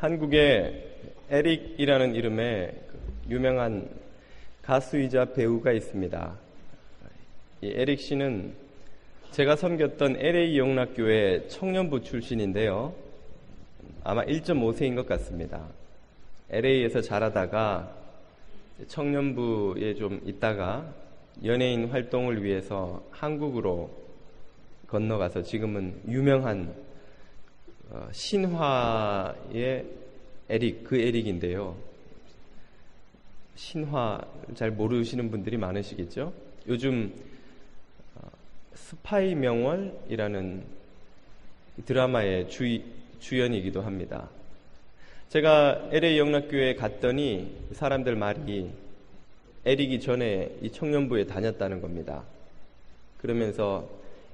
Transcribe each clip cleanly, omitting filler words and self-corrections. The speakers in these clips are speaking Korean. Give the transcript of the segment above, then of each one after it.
한국에 에릭이라는 이름의 유명한 가수이자 배우가 있습니다. 이 에릭 씨는 제가 섬겼던 LA 영락교회 청년부 출신인데요. 아마 1.5세인 것 같습니다. LA에서 자라다가 청년부에 좀 있다가 연예인 활동을 위해서 한국으로 건너가서 지금은 유명한 신화의 에릭, 그 에릭인데요. 신화 잘 모르시는 분들이 많으시겠죠? 요즘 스파이 명월이라는 드라마의 주연이기도 합니다. 제가 LA 영락교회에 갔더니 사람들 말이 에릭이 전에 이 청년부에 다녔다는 겁니다. 그러면서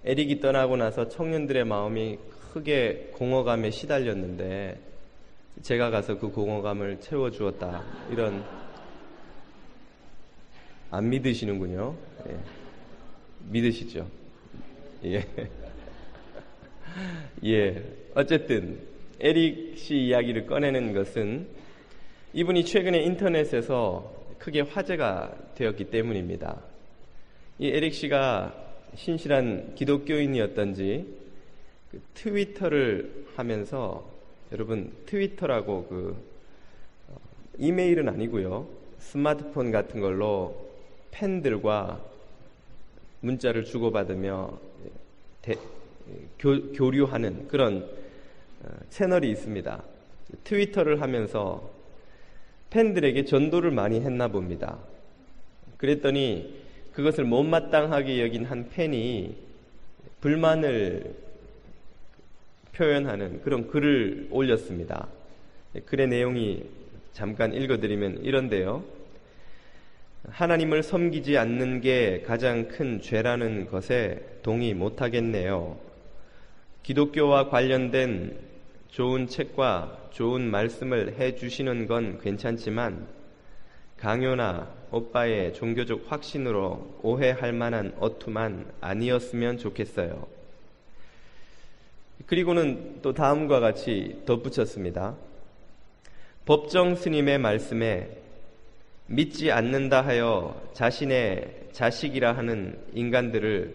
에릭이 떠나고 나서 청년들의 마음이 크게 공허감에 시달렸는데 제가 가서 그 공허감을 채워주었다. 이런, 안 믿으시는군요. 예. 믿으시죠? 예. 예. 어쨌든 에릭 씨 이야기를 꺼내는 것은 이분이 최근에 인터넷에서 크게 화제가 되었기 때문입니다. 이 에릭 씨가 신실한 기독교인이었던지 트위터를 하면서, 여러분 트위터라고 이메일은 아니고요, 스마트폰 같은 걸로 팬들과 문자를 주고받으며 교류하는 그런 채널이 있습니다. 트위터를 하면서 팬들에게 전도를 많이 했나 봅니다. 그랬더니 그것을 못마땅하게 여긴 한 팬이 불만을 표현하는 그런 글을 올렸습니다. 글의 내용이 잠깐 읽어드리면 이런데요. 하나님을 섬기지 않는 게 가장 큰 죄라는 것에 동의 못하겠네요. 기독교와 관련된 좋은 책과 좋은 말씀을 해주시는 건 괜찮지만 강요나 오빠의 종교적 확신으로 오해할 만한 어투만 아니었으면 좋겠어요. 그리고는 또 다음과 같이 덧붙였습니다. 법정 스님의 말씀에 믿지 않는다 하여 자신의 자식이라 하는 인간들을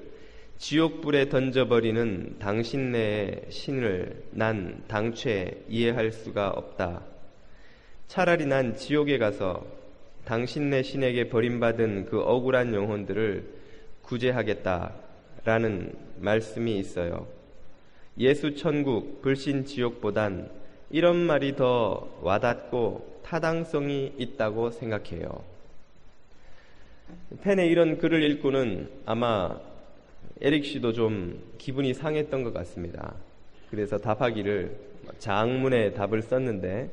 지옥불에 던져버리는 당신네의 신을 난 당최 이해할 수가 없다. 차라리 난 지옥에 가서 당신네 신에게 버림받은 그 억울한 영혼들을 구제하겠다라는 말씀이 있어요. 예수 천국, 불신 지옥보단 이런 말이 더 와닿고 타당성이 있다고 생각해요. 팬의 이런 글을 읽고는 아마 에릭 씨도 좀 기분이 상했던 것 같습니다. 그래서 답하기를 장문의 답을 썼는데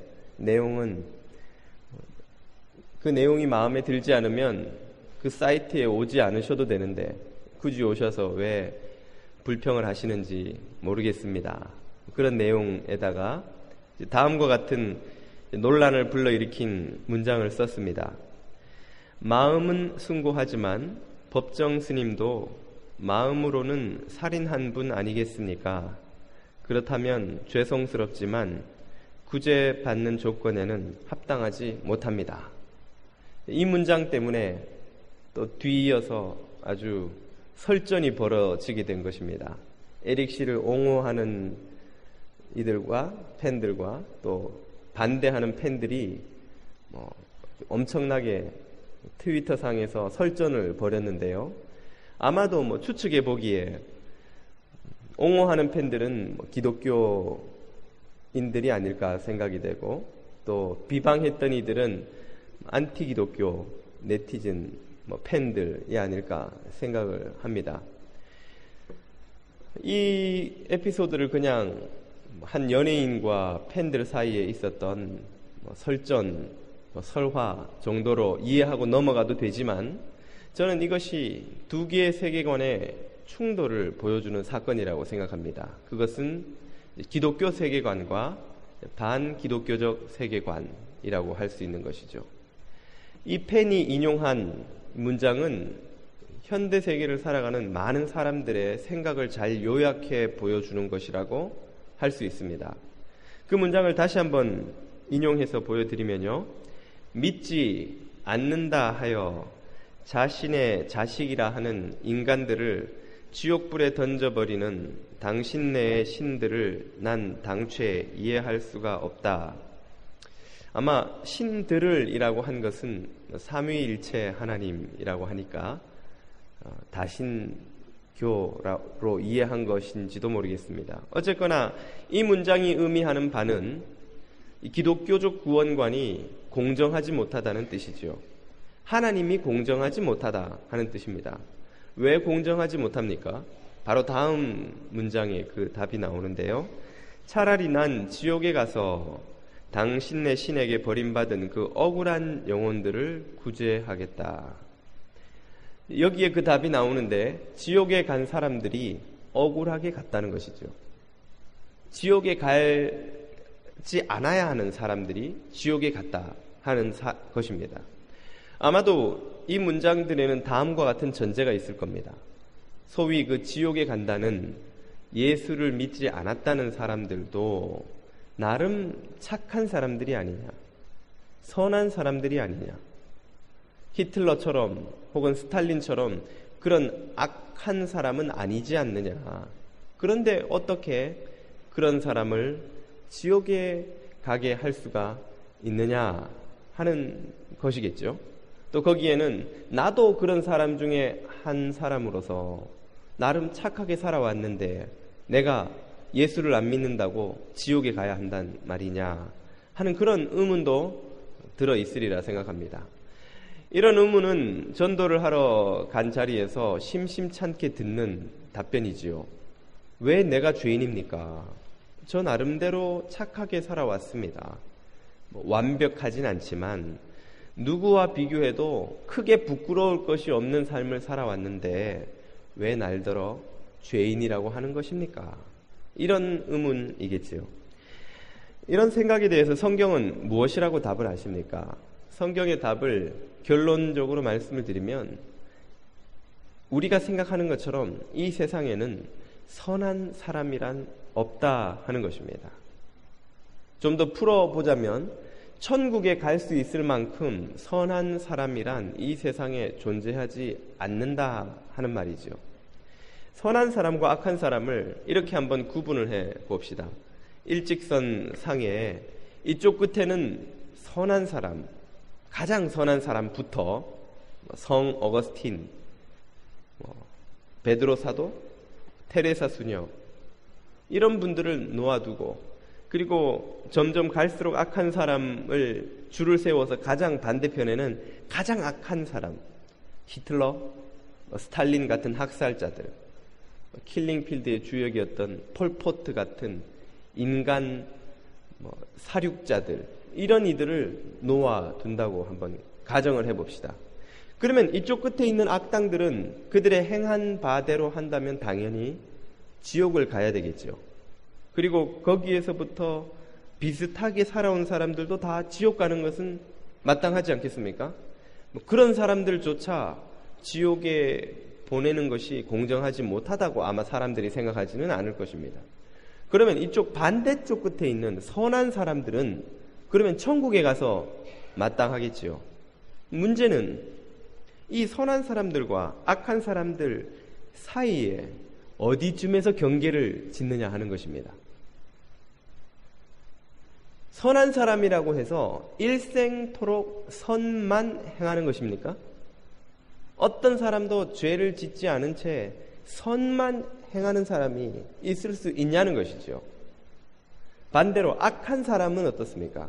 그 내용이 마음에 들지 않으면 그 사이트에 오지 않으셔도 되는데 굳이 오셔서 왜 불평을 하시는지 모르겠습니다. 그런 내용에다가 다음과 같은 논란을 불러일으킨 문장을 썼습니다. 마음은 숭고하지만 법정 스님도 마음으로는 살인한 분 아니겠습니까? 그렇다면 죄송스럽지만 구제받는 조건에는 합당하지 못합니다. 이 문장 때문에 또 뒤이어서 아주 설전이 벌어지게 된 것입니다. 에릭 씨를 옹호하는 이들과 팬들과 또 반대하는 팬들이 엄청나게 트위터 상에서 설전을 벌였는데요. 아마도 추측해 보기에 옹호하는 팬들은 기독교인들이 아닐까 생각이 되고, 또 비방했던 이들은 안티 기독교 네티즌 팬들이 아닐까 생각을 합니다. 이 에피소드를 그냥 한 연예인과 팬들 사이에 있었던 설전, 설화 정도로 이해하고 넘어가도 되지만, 저는 이것이 두 개의 세계관의 충돌을 보여주는 사건이라고 생각합니다. 그것은 기독교 세계관과 반기독교적 세계관이라고 할 수 있는 것이죠. 이 팬이 인용한 문장은 현대 세계를 살아가는 많은 사람들의 생각을 잘 요약해 보여주는 것이라고 할 수 있습니다. 그 문장을 다시 한번 인용해서 보여드리면요. 믿지 않는다 하여 자신의 자식이라 하는 인간들을 지옥불에 던져버리는 당신네의 신들을 난 당최 이해할 수가 없다. 아마 신들을 이라고 한 것은 삼위일체 하나님이라고 하니까 다신교로 이해한 것인지도 모르겠습니다. 어쨌거나 이 문장이 의미하는 바는 기독교적 구원관이 공정하지 못하다는 뜻이죠. 하나님이 공정하지 못하다 하는 뜻입니다. 왜 공정하지 못합니까? 바로 다음 문장에 그 답이 나오는데요. 차라리 난 지옥에 가서 당신네 신에게 버림받은 그 억울한 영혼들을 구제하겠다. 여기에 그 답이 나오는데 지옥에 간 사람들이 억울하게 갔다는 것이죠. 지옥에 가지 않아야 하는 사람들이 지옥에 갔다 하는 것입니다. 아마도 이 문장들에는 다음과 같은 전제가 있을 겁니다. 소위 그 지옥에 간다는 예수를 믿지 않았다는 사람들도 나름 착한 사람들이 아니냐, 선한 사람들이 아니냐, 히틀러처럼 혹은 스탈린처럼 그런 악한 사람은 아니지 않느냐. 그런데 어떻게 그런 사람을 지옥에 가게 할 수가 있느냐 하는 것이겠죠. 또 거기에는 나도 그런 사람 중에 한 사람으로서 나름 착하게 살아왔는데 내가 예수를 안 믿는다고 지옥에 가야 한단 말이냐 하는 그런 의문도 들어있으리라 생각합니다. 이런 의문은 전도를 하러 간 자리에서 심심찮게 듣는 답변이지요. 왜 내가 죄인입니까? 저 나름대로 착하게 살아왔습니다. 완벽하진 않지만 누구와 비교해도 크게 부끄러울 것이 없는 삶을 살아왔는데 왜 날더러 죄인이라고 하는 것입니까? 이런 의문이겠지요. 이런 생각에 대해서 성경은 무엇이라고 답을 하십니까? 성경의 답을 결론적으로 말씀을 드리면 우리가 생각하는 것처럼 이 세상에는 선한 사람이란 없다 하는 것입니다. 좀 더 풀어보자면 천국에 갈 수 있을 만큼 선한 사람이란 이 세상에 존재하지 않는다 하는 말이죠. 선한 사람과 악한 사람을 이렇게 한번 구분을 해 봅시다. 일직선 상에 이쪽 끝에는 선한 사람, 가장 선한 사람부터 성 어거스틴, 베드로 사도, 테레사 수녀 이런 분들을 놓아두고 그리고 점점 갈수록 악한 사람을 줄을 세워서 가장 반대편에는 가장 악한 사람, 히틀러, 스탈린 같은 학살자들, 킬링필드의 주역이었던 폴포트 같은 인간 사륙자들, 이런 이들을 놓아둔다고 한번 가정을 해봅시다. 그러면 이쪽 끝에 있는 악당들은 그들의 행한 바대로 한다면 당연히 지옥을 가야 되겠죠. 그리고 거기에서부터 비슷하게 살아온 사람들도 다 지옥 가는 것은 마땅하지 않겠습니까? 그런 사람들조차 지옥에 보내는 것이 공정하지 못하다고 아마 사람들이 생각하지는 않을 것입니다. 그러면 이쪽 반대쪽 끝에 있는 선한 사람들은 그러면 천국에 가서 마땅하겠지요. 문제는 이 선한 사람들과 악한 사람들 사이에 어디쯤에서 경계를 짓느냐 하는 것입니다. 선한 사람이라고 해서 일생토록 선만 행하는 것입니까? 어떤 사람도 죄를 짓지 않은 채 선만 행하는 사람이 있을 수 있냐는 것이죠. 반대로 악한 사람은 어떻습니까?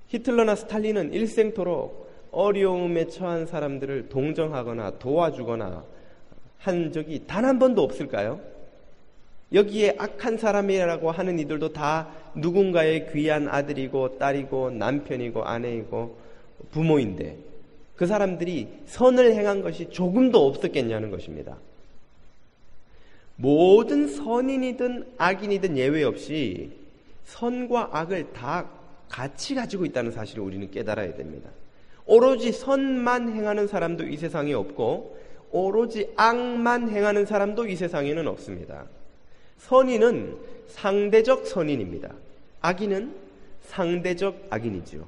히틀러나 스탈린은 일생토록 어려움에 처한 사람들을 동정하거나 도와주거나 한 적이 단 한 번도 없을까요? 여기에 악한 사람이라고 하는 이들도 다 누군가의 귀한 아들이고 딸이고 남편이고 아내이고 부모인데 그 사람들이 선을 행한 것이 조금도 없었겠냐는 것입니다. 모든 선인이든 악인이든 예외 없이 선과 악을 다 같이 가지고 있다는 사실을 우리는 깨달아야 됩니다. 오로지 선만 행하는 사람도 이 세상에 없고 오로지 악만 행하는 사람도 이 세상에는 없습니다. 선인은 상대적 선인입니다. 악인은 상대적 악인이죠.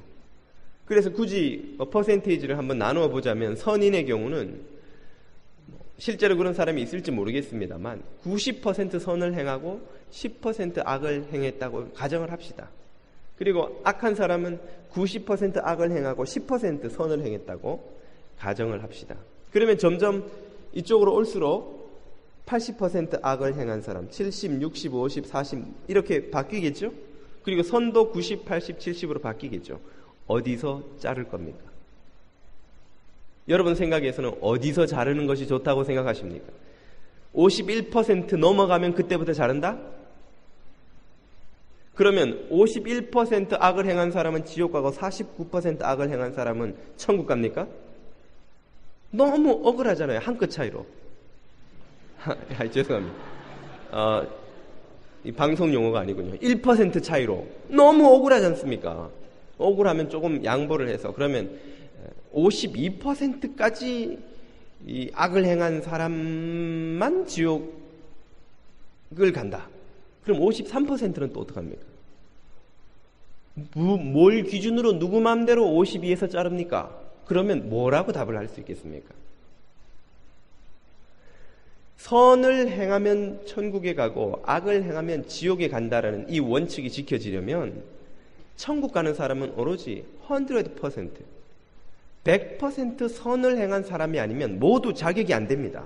그래서 굳이 퍼센테이지를 한번 나누어 보자면 선인의 경우는 실제로 그런 사람이 있을지 모르겠습니다만 90% 선을 행하고 10% 악을 행했다고 가정을 합시다. 그리고 악한 사람은 90% 악을 행하고 10% 선을 행했다고 가정을 합시다. 그러면 점점 이쪽으로 올수록 80% 악을 행한 사람, 70, 60, 50, 40 이렇게 바뀌겠죠? 그리고 선도 90, 80, 70으로 바뀌겠죠. 어디서 자를 겁니까? 여러분 생각에서는 어디서 자르는 것이 좋다고 생각하십니까? 51% 넘어가면 그때부터 자른다? 그러면 51% 악을 행한 사람은 지옥 가고 49% 악을 행한 사람은 천국 갑니까? 너무 억울하잖아요. 한 끗 차이로. 죄송합니다. 이 방송 용어가 아니군요. 1% 차이로. 너무 억울하지 않습니까? 억울하면 조금 양보를 해서 그러면 52%까지 이 악을 행한 사람만 지옥을 간다. 그럼 53%는 또 어떡합니까? 뭘 기준으로 누구 마음대로 52에서 자릅니까? 그러면 뭐라고 답을 할 수 있겠습니까? 선을 행하면 천국에 가고 악을 행하면 지옥에 간다라는 이 원칙이 지켜지려면 천국 가는 사람은 오로지 100% 선을 행한 사람이 아니면 모두 자격이 안 됩니다.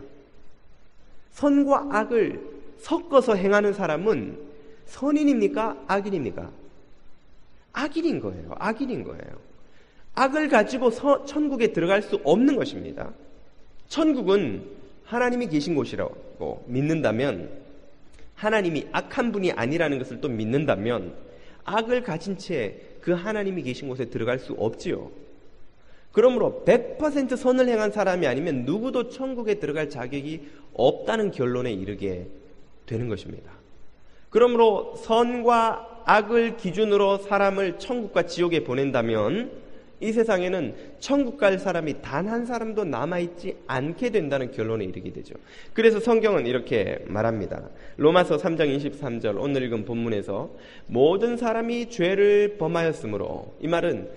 선과 악을 섞어서 행하는 사람은 선인입니까? 악인입니까? 악인인 거예요. 악인인 거예요. 악을 가지고 천국에 들어갈 수 없는 것입니다. 천국은 하나님이 계신 곳이라고 믿는다면, 하나님이 악한 분이 아니라는 것을 또 믿는다면 악을 가진 채 그 하나님이 계신 곳에 들어갈 수 없지요. 그러므로 100% 선을 행한 사람이 아니면 누구도 천국에 들어갈 자격이 없다는 결론에 이르게 되는 것입니다. 그러므로 선과 악을 기준으로 사람을 천국과 지옥에 보낸다면 이 세상에는 천국 갈 사람이 단 한 사람도 남아있지 않게 된다는 결론에 이르게 되죠. 그래서 성경은 이렇게 말합니다. 로마서 3장 23절 오늘 읽은 본문에서 모든 사람이 죄를 범하였으므로, 이 말은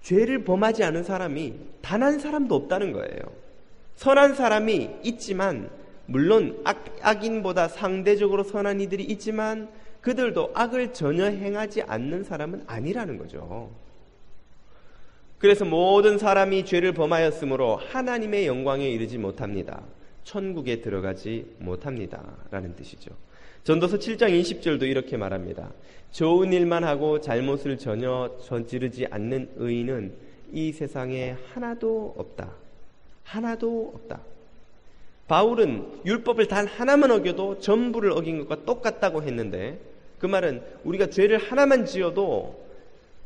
죄를 범하지 않은 사람이 단 한 사람도 없다는 거예요. 선한 사람이 있지만, 물론 악인보다 상대적으로 선한 이들이 있지만 그들도 악을 전혀 행하지 않는 사람은 아니라는 거죠. 그래서 모든 사람이 죄를 범하였으므로 하나님의 영광에 이르지 못합니다. 천국에 들어가지 못합니다. 라는 뜻이죠. 전도서 7장 20절도 이렇게 말합니다. 좋은 일만 하고 잘못을 전혀 저지르지 않는 의인은 이 세상에 하나도 없다. 하나도 없다. 바울은 율법을 단 하나만 어겨도 전부를 어긴 것과 똑같다고 했는데, 그 말은 우리가 죄를 하나만 지어도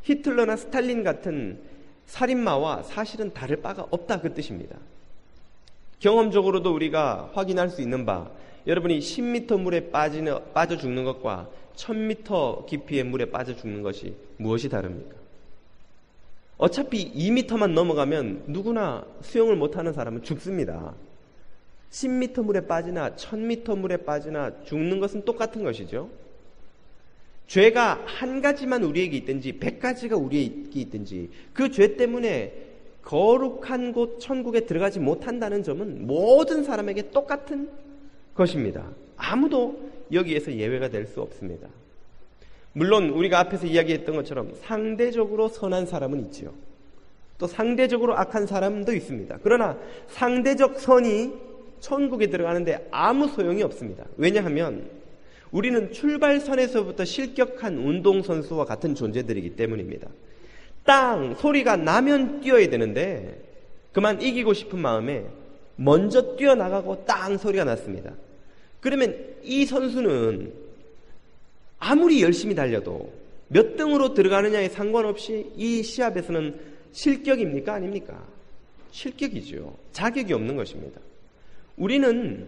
히틀러나 스탈린 같은 살인마와 사실은 다를 바가 없다, 그 뜻입니다. 경험적으로도 우리가 확인할 수 있는 바, 여러분이 10m 물에 빠져 죽는 것과 1000m 깊이의 물에 빠져 죽는 것이 무엇이 다릅니까? 어차피 2m만 넘어가면 누구나 수영을 못하는 사람은 죽습니다. 10m 물에 빠지나 1000m 물에 빠지나 죽는 것은 똑같은 것이죠. 죄가 한 가지만 우리에게 있든지 100가지가 우리에게 있든지 그 죄 때문에 거룩한 곳 천국에 들어가지 못한다는 점은 모든 사람에게 똑같은 것입니다. 아무도 여기에서 예외가 될 수 없습니다. 물론 우리가 앞에서 이야기했던 것처럼 상대적으로 선한 사람은 있지요. 또 상대적으로 악한 사람도 있습니다. 그러나 상대적 선이 천국에 들어가는데 아무 소용이 없습니다. 왜냐하면 우리는 출발선에서부터 실격한 운동선수와 같은 존재들이기 때문입니다. 땅 소리가 나면 뛰어야 되는데 그만 이기고 싶은 마음에 먼저 뛰어나가고 땅 소리가 났습니다. 그러면 이 선수는 아무리 열심히 달려도 몇 등으로 들어가느냐에 상관없이 이 시합에서는 실격입니까? 아닙니까? 실격이죠. 자격이 없는 것입니다. 우리는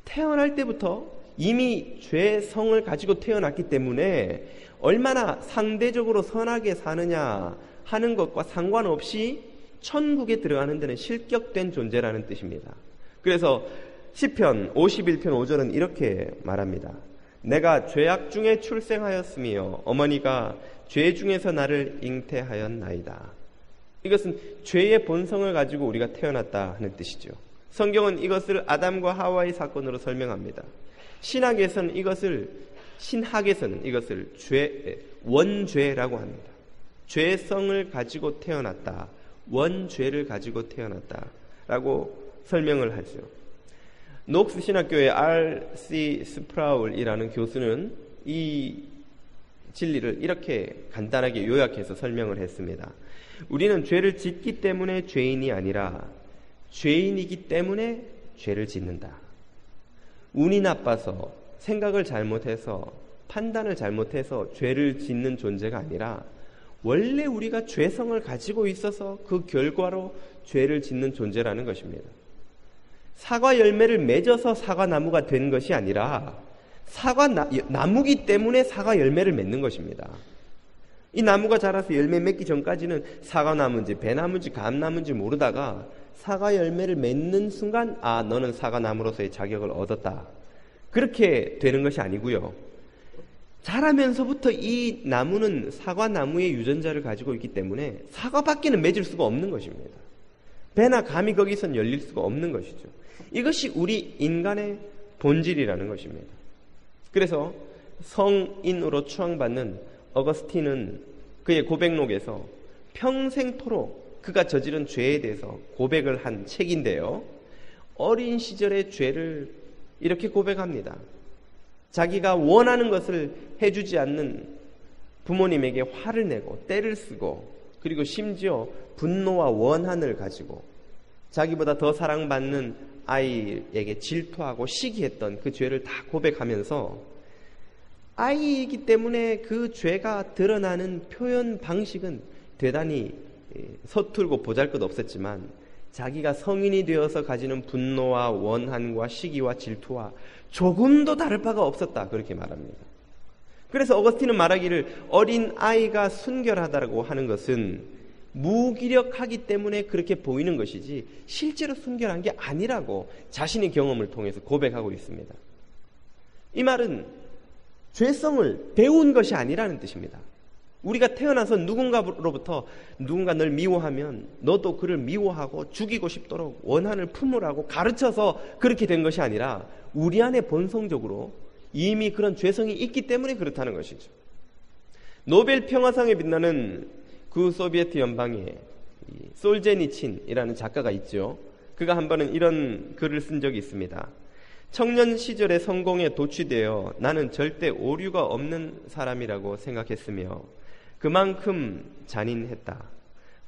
태어날 때부터 이미 죄성을 가지고 태어났기 때문에 얼마나 상대적으로 선하게 사느냐 하는 것과 상관없이 천국에 들어가는 데는 실격된 존재라는 뜻입니다. 그래서 시편 51편 5절은 이렇게 말합니다. 내가 죄악 중에 출생하였으며 어머니가 죄 중에서 나를 잉태하였나이다. 이것은 죄의 본성을 가지고 우리가 태어났다 하는 뜻이죠. 성경은 이것을 아담과 하와의 사건으로 설명합니다. 신학에서는 이것을 원죄라고 합니다. 죄성을 가지고 태어났다. 원죄를 가지고 태어났다라고 설명을 하죠. 녹스 신학교의 R.C. 스프라울이라는 교수는 이 진리를 이렇게 간단하게 요약해서 설명을 했습니다. 우리는 죄를 짓기 때문에 죄인이 아니라 죄인이기 때문에 죄를 짓는다. 운이 나빠서, 생각을 잘못해서, 판단을 잘못해서 죄를 짓는 존재가 아니라 원래 우리가 죄성을 가지고 있어서 그 결과로 죄를 짓는 존재라는 것입니다. 사과 열매를 맺어서 사과나무가 된 것이 아니라 나무기 때문에 사과 열매를 맺는 것입니다. 이 나무가 자라서 열매 맺기 전까지는 사과나무인지 배나무인지 감나무인지 모르다가 사과 열매를 맺는 순간 너는 사과나무로서의 자격을 얻었다. 그렇게 되는 것이 아니고요. 자라면서부터 이 나무는 사과나무의 유전자를 가지고 있기 때문에 사과밖에는 맺을 수가 없는 것입니다. 배나 감이 거기선 열릴 수가 없는 것이죠. 이것이 우리 인간의 본질이라는 것입니다. 그래서 성인으로 추앙받는 어거스틴은 그의 고백록에서 평생토록 그가 저지른 죄에 대해서 고백을 한 책인데요. 어린 시절의 죄를 이렇게 고백합니다. 자기가 원하는 것을 해주지 않는 부모님에게 화를 내고 때를 쓰고, 그리고 심지어 분노와 원한을 가지고 자기보다 더 사랑받는 아이에게 질투하고 시기했던 그 죄를 다 고백하면서 아이이기 때문에 그 죄가 드러나는 표현 방식은 대단히 서툴고 보잘것없었지만 자기가 성인이 되어서 가지는 분노와 원한과 시기와 질투와 조금도 다를 바가 없었다, 그렇게 말합니다. 그래서 어거스틴은 말하기를 어린 아이가 순결하다고 하는 것은 무기력하기 때문에 그렇게 보이는 것이지 실제로 순결한 게 아니라고 자신의 경험을 통해서 고백하고 있습니다. 이 말은 죄성을 배운 것이 아니라는 뜻입니다. 우리가 태어나서 누군가로부터 누군가 널 미워하면 너도 그를 미워하고 죽이고 싶도록 원한을 품으라고 가르쳐서 그렇게 된 것이 아니라 우리 안에 본성적으로 이미 그런 죄성이 있기 때문에 그렇다는 것이죠. 노벨 평화상에 빛나는 구소비에트 연방에 솔제니친이라는 작가가 있죠. 그가 한 번은 이런 글을 쓴 적이 있습니다. 청년 시절의 성공에 도취되어 나는 절대 오류가 없는 사람이라고 생각했으며 그만큼 잔인했다.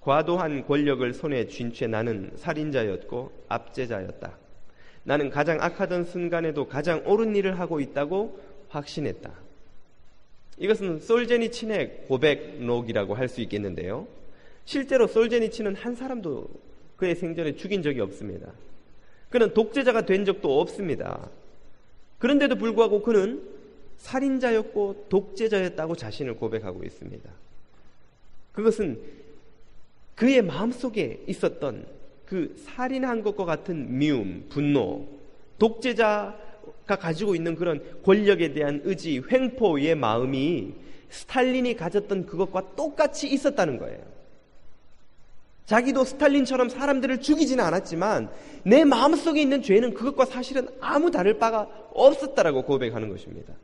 과도한 권력을 손에 쥔 채 나는 살인자였고 압제자였다. 나는 가장 악하던 순간에도 가장 옳은 일을 하고 있다고 확신했다. 이것은 솔제니친의 고백록이라고 할 수 있겠는데요. 실제로 솔제니친은 한 사람도 그의 생전에 죽인 적이 없습니다. 그는 독재자가 된 적도 없습니다. 그런데도 불구하고 그는 살인자였고 독재자였다고 자신을 고백하고 있습니다. 그것은 그의 마음속에 있었던 그 살인한 것과 같은 미움, 분노, 독재자가 가지고 있는 그런 권력에 대한 의지, 횡포의 마음이 스탈린이 가졌던 그것과 똑같이 있었다는 거예요. 자기도 스탈린처럼 사람들을 죽이지는 않았지만 내 마음속에 있는 죄는 그것과 사실은 아무 다를 바가 없었다라고 고백하는 것입니다.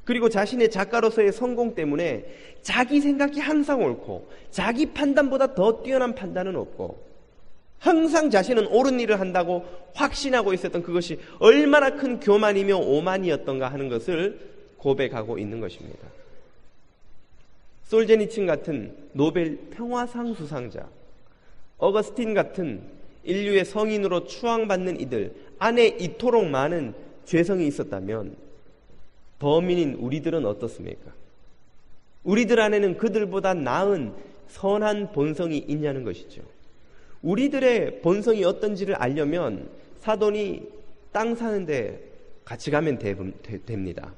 그리고 자신의 작가로서의 성공 때문에 자기 생각이 항상 옳고 자기 판단보다 더 뛰어난 판단은 없고 항상 자신은 옳은 일을 한다고 확신하고 있었던 그것이 얼마나 큰 교만이며 오만이었던가 하는 것을 고백하고 있는 것입니다. 솔제니친 같은 노벨 평화상 수상자, 어거스틴 같은 인류의 성인으로 추앙받는 이들 안에 이토록 많은 죄성이 있었다면 범인인 우리들은 어떻습니까? 우리들 안에는 그들보다 나은 선한 본성이 있냐는 것이죠. 우리들의 본성이 어떤지를 알려면 사돈이 땅 사는데 같이 가면 됩니다.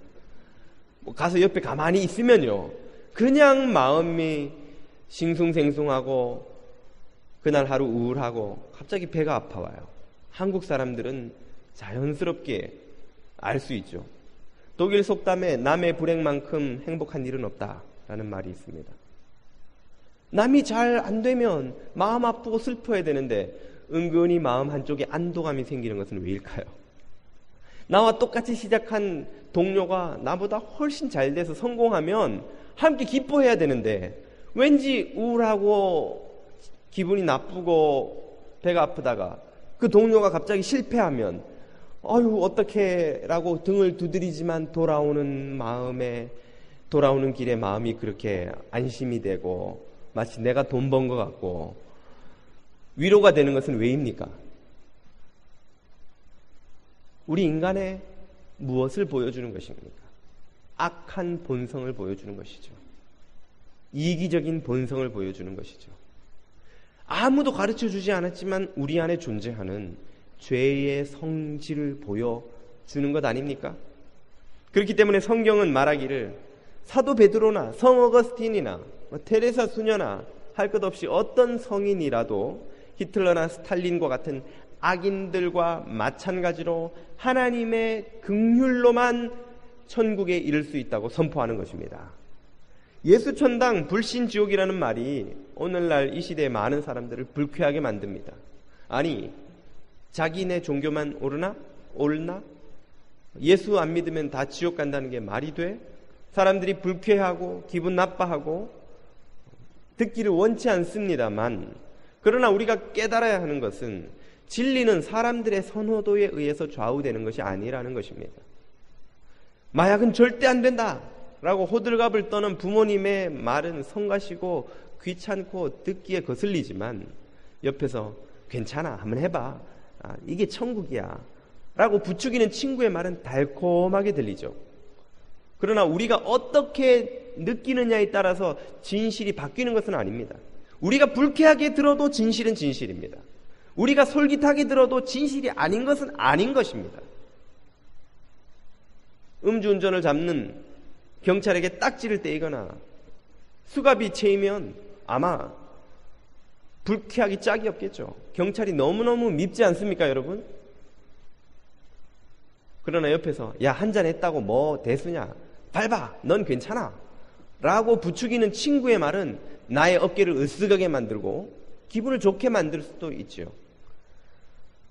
가서 옆에 가만히 있으면요, 그냥 마음이 싱숭생숭하고 그날 하루 우울하고 갑자기 배가 아파와요. 한국 사람들은 자연스럽게 알 수 있죠. 독일 속담에 남의 불행만큼 행복한 일은 없다라는 말이 있습니다. 남이 잘 안 되면 마음 아프고 슬퍼야 되는데 은근히 마음 한쪽에 안도감이 생기는 것은 왜일까요? 나와 똑같이 시작한 동료가 나보다 훨씬 잘 돼서 성공하면 함께 기뻐해야 되는데 왠지 우울하고 기분이 나쁘고 배가 아프다가 그 동료가 갑자기 실패하면 아유 어떡해 라고 등을 두드리지만 돌아오는 길에 마음이 그렇게 안심이 되고 마치 내가 돈 번 것 같고 위로가 되는 것은 왜입니까? 우리 인간의 무엇을 보여주는 것입니까? 악한 본성을 보여주는 것이죠. 이기적인 본성을 보여주는 것이죠. 아무도 가르쳐주지 않았지만 우리 안에 존재하는 죄의 성질을 보여주는 것 아닙니까? 그렇기 때문에 성경은 말하기를 사도 베드로나 성 어거스틴이나 테레사 수녀나 할 것 없이 어떤 성인이라도 히틀러나 스탈린과 같은 악인들과 마찬가지로 하나님의 긍휼로만 천국에 이를 수 있다고 선포하는 것입니다. 예수천당 불신지옥이라는 말이 오늘날 이 시대의 많은 사람들을 불쾌하게 만듭니다. 아니 자기네 종교만 옳나? 예수 안 믿으면 다 지옥 간다는 게 말이 돼? 사람들이 불쾌하고 기분 나빠하고 듣기를 원치 않습니다만 그러나 우리가 깨달아야 하는 것은 진리는 사람들의 선호도에 의해서 좌우되는 것이 아니라는 것입니다. 마약은 절대 안 된다 라고 호들갑을 떠는 부모님의 말은 성가시고 귀찮고 듣기에 거슬리지만 옆에서 괜찮아 한번 해봐 이게 천국이야 라고 부추기는 친구의 말은 달콤하게 들리죠. 그러나 우리가 어떻게 느끼느냐에 따라서 진실이 바뀌는 것은 아닙니다. 우리가 불쾌하게 들어도 진실은 진실입니다. 우리가 솔깃하게 들어도 진실이 아닌 것은 아닌 것입니다. 음주운전을 잡는 경찰에게 딱지를 떼이거나 수갑이 채이면 아마 불쾌하기 짝이 없겠죠. 경찰이 너무너무 밉지 않습니까, 여러분? 그러나 옆에서 야, 한잔 했다고 뭐 대수냐? 밟아, 넌 괜찮아 라고 부추기는 친구의 말은 나의 어깨를 으쓱하게 만들고 기분을 좋게 만들 수도 있죠.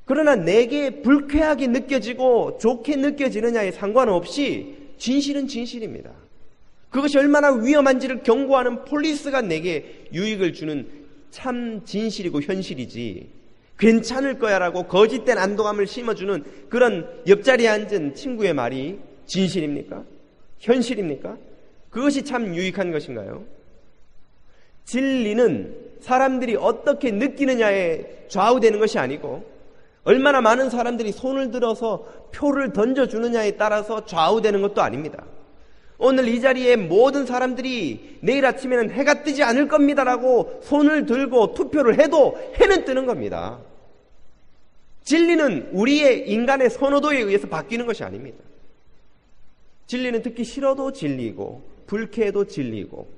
그러나 내게 불쾌하게 느껴지고 좋게 느껴지느냐에 상관없이 진실은 진실입니다. 그것이 얼마나 위험한지를 경고하는 폴리스가 내게 유익을 주는 참 진실이고 현실이지 괜찮을 거야 라고 거짓된 안도감을 심어주는 그런 옆자리에 앉은 친구의 말이 진실입니까? 현실입니까? 그것이 참 유익한 것인가요? 진리는 사람들이 어떻게 느끼느냐에 좌우되는 것이 아니고 얼마나 많은 사람들이 손을 들어서 표를 던져주느냐에 따라서 좌우되는 것도 아닙니다. 오늘 이 자리에 모든 사람들이 내일 아침에는 해가 뜨지 않을 겁니다라고 손을 들고 투표를 해도 해는 뜨는 겁니다. 진리는 우리의 인간의 선호도에 의해서 바뀌는 것이 아닙니다. 진리는 듣기 싫어도 진리이고 불쾌해도 진리이고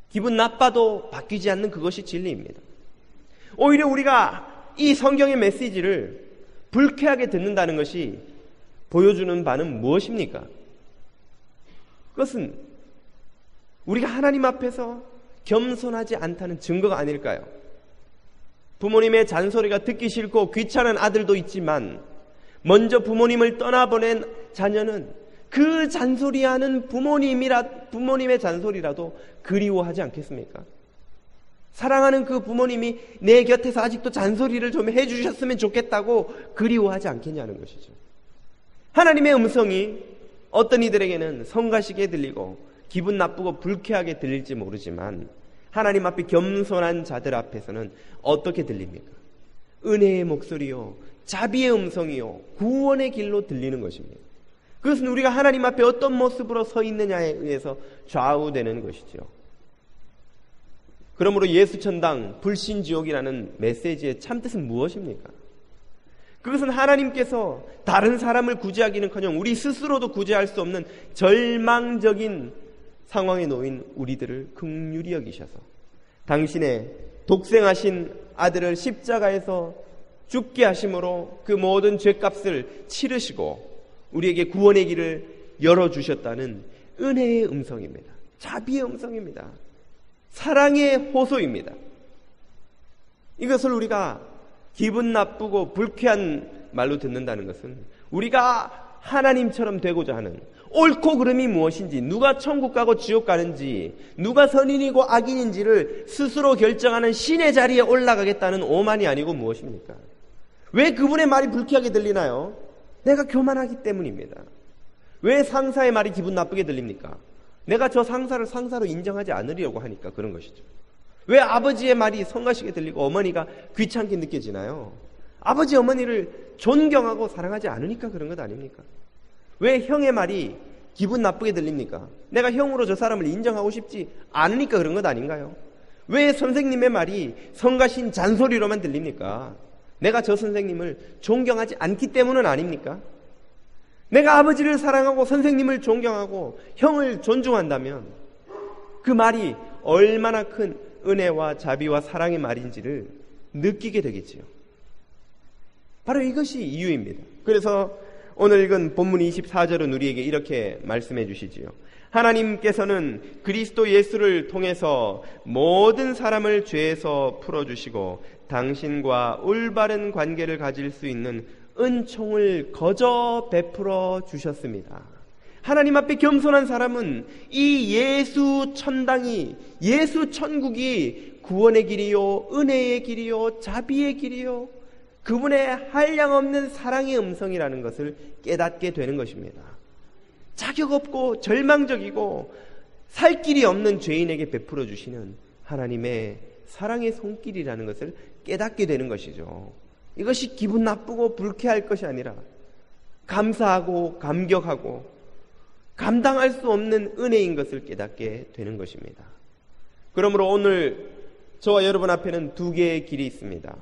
기분 나빠도 바뀌지 않는 그것이 진리입니다. 오히려 우리가 이 성경의 메시지를 불쾌하게 듣는다는 것이 보여주는 바는 무엇입니까? 그것은 우리가 하나님 앞에서 겸손하지 않다는 증거가 아닐까요? 부모님의 잔소리가 듣기 싫고 귀찮은 아들도 있지만 먼저 부모님을 떠나보낸 자녀는 그 잔소리하는 부모님의 잔소리라도 그리워하지 않겠습니까? 사랑하는 그 부모님이 내 곁에서 아직도 잔소리를 좀 해주셨으면 좋겠다고 그리워하지 않겠냐는 것이죠. 하나님의 음성이 어떤 이들에게는 성가시게 들리고 기분 나쁘고 불쾌하게 들릴지 모르지만 하나님 앞에 겸손한 자들 앞에서는 어떻게 들립니까? 은혜의 목소리요, 자비의 음성이요, 구원의 길로 들리는 것입니다. 그것은 우리가 하나님 앞에 어떤 모습으로 서 있느냐에 의해서 좌우되는 것이죠. 그러므로 예수천당 불신지옥이라는 메시지의 참뜻은 무엇입니까? 그것은 하나님께서 다른 사람을 구제하기는커녕 우리 스스로도 구제할 수 없는 절망적인 상황에 놓인 우리들을 긍휼히 여기셔서 당신의 독생하신 아들을 십자가에서 죽게 하심으로 그 모든 죄값을 치르시고 우리에게 구원의 길을 열어주셨다는 은혜의 음성입니다. 자비의 음성입니다. 사랑의 호소입니다. 이것을 우리가 기분 나쁘고 불쾌한 말로 듣는다는 것은 우리가 하나님처럼 되고자 하는 옳고 그름이 무엇인지, 누가 천국 가고 지옥 가는지, 누가 선인이고 악인인지를 스스로 결정하는 신의 자리에 올라가겠다는 오만이 아니고 무엇입니까? 왜 그분의 말이 불쾌하게 들리나요? 내가 교만하기 때문입니다. 왜 상사의 말이 기분 나쁘게 들립니까? 내가 저 상사를 상사로 인정하지 않으려고 하니까 그런 것이죠. 왜 아버지의 말이 성가시게 들리고 어머니가 귀찮게 느껴지나요? 아버지 어머니를 존경하고 사랑하지 않으니까 그런 것 아닙니까? 왜 형의 말이 기분 나쁘게 들립니까? 내가 형으로 저 사람을 인정하고 싶지 않으니까 그런 것 아닌가요? 왜 선생님의 말이 성가신 잔소리로만 들립니까? 내가 저 선생님을 존경하지 않기 때문은 아닙니까? 내가 아버지를 사랑하고 선생님을 존경하고 형을 존중한다면 그 말이 얼마나 큰 은혜와 자비와 사랑의 말인지를 느끼게 되겠지요. 바로 이것이 이유입니다. 그래서 오늘 읽은 본문 24절은 우리에게 이렇게 말씀해 주시지요. 하나님께서는 그리스도 예수를 통해서 모든 사람을 죄에서 풀어주시고 당신과 올바른 관계를 가질 수 있는 은총을 거저 베풀어 주셨습니다. 하나님 앞에 겸손한 사람은 이 예수 천당이, 예수 천국이 구원의 길이요, 은혜의 길이요, 자비의 길이요, 그분의 한량없는 사랑의 음성이라는 것을 깨닫게 되는 것입니다. 자격 없고 절망적이고 살 길이 없는 죄인에게 베풀어 주시는 하나님의 사랑의 손길이라는 것을 깨닫게 되는 것이죠. 이것이 기분 나쁘고 불쾌할 것이 아니라 감사하고 감격하고 감당할 수 없는 은혜인 것을 깨닫게 되는 것입니다. 그러므로 오늘 저와 여러분 앞에는 두 개의 길이 있습니다.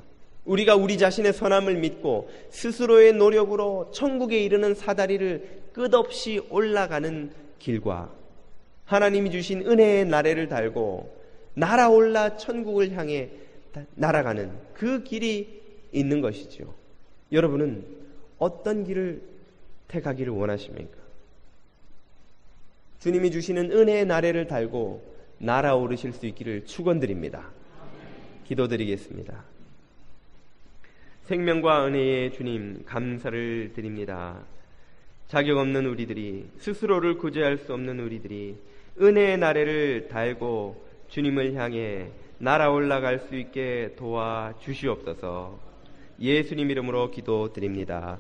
우리가 우리 자신의 선함을 믿고 스스로의 노력으로 천국에 이르는 사다리를 끝없이 올라가는 길과 하나님이 주신 은혜의 나래를 달고 날아올라 천국을 향해 날아가는 그 길이 있는 것이죠. 여러분은 어떤 길을 택하기를 원하십니까? 주님이 주시는 은혜의 나래를 달고 날아오르실 수 있기를 축원드립니다. 기도드리겠습니다. 생명과 은혜의 주님, 감사를 드립니다. 자격 없는 우리들이, 스스로를 구제할 수 없는 우리들이 은혜의 나래를 달고 주님을 향해 날아올라갈 수 있게 도와주시옵소서. 예수님 이름으로 기도드립니다.